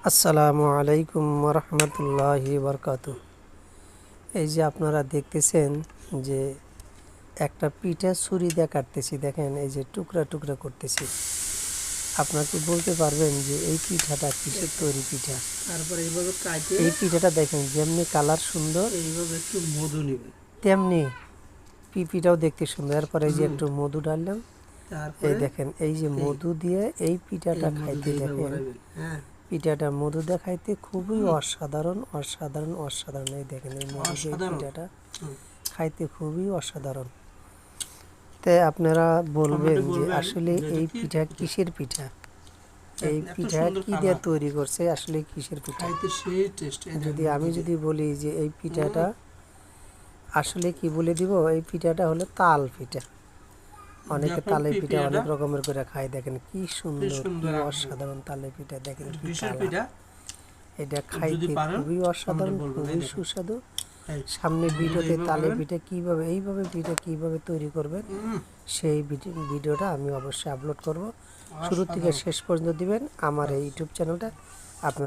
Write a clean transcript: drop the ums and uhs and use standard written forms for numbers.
আসসালামু আলাইকুম রহমতুল্লাহি বরকাতু। এই যে আপনারা দেখতেছেন যে একটা পিঠা ছুরি দিয়ে কাটতেছি, দেখেন এই যে টুকরা টুকরা করতেছি। আপনারা কি বলতে পারবেন যে এই পিঠাটা কিসের তৈরি পিঠা? তারপরে এইভাবে কাটে এই পিঠাটা দেখেন যেমনি কালার সুন্দর, এইভাবে একটু মধু নেবেন। তেমনি পিঠাটাও দেখতে সুন্দর। এরপরে এই যে একটু মধু ডাললাম, এই তারপরে দেখেন এই যে মধু দিয়ে এই পিঠাটা খাইতে দেখেন, হ্যাঁ পিঠাটা মধু দিয়ে খাইতে খুবই অসাধারণ অসাধারণ অসাধারণ। এই দেখেন এই মধু দিয়ে অসাধারণ। পিঠাটা খাইতে খুবই অসাধারণ। তাই আপনারা বলবেন যে আসলে এই পিঠা কিসের পিঠা, এই এত পিঠা সুন্দর কি দিয়ে কালার, তৈরি করছে, আসলে কিসের পিঠা? খাইতে সেই টেস্ট। আমি যদি বলি যে এই পিঠাটা আসলে কি বলে দিব, এই পিঠাটা হলো তাল পিঠা। অনেকে তালের পিঠা অনেক রকমের করে খায়, দেখেন কি সুন্দর কি অসাধারণ তালের পিঠা, দেখেন কি কালার। এটা খাইতে খুবই অসাধারণ, খুবই সুস্বাদু। সামনে ভিডিওতে তালের পিঠা কিভাবে, এইভাবে পিঠা কিভাবে তৈরি করবেন সেই ভিডিওটা আমি অবশ্যই আপলোড করব। শুরু থেকে শেষ পর্যন্ত দিবেন আমার এই ইউটিউব চ্যানেলটা। আপনার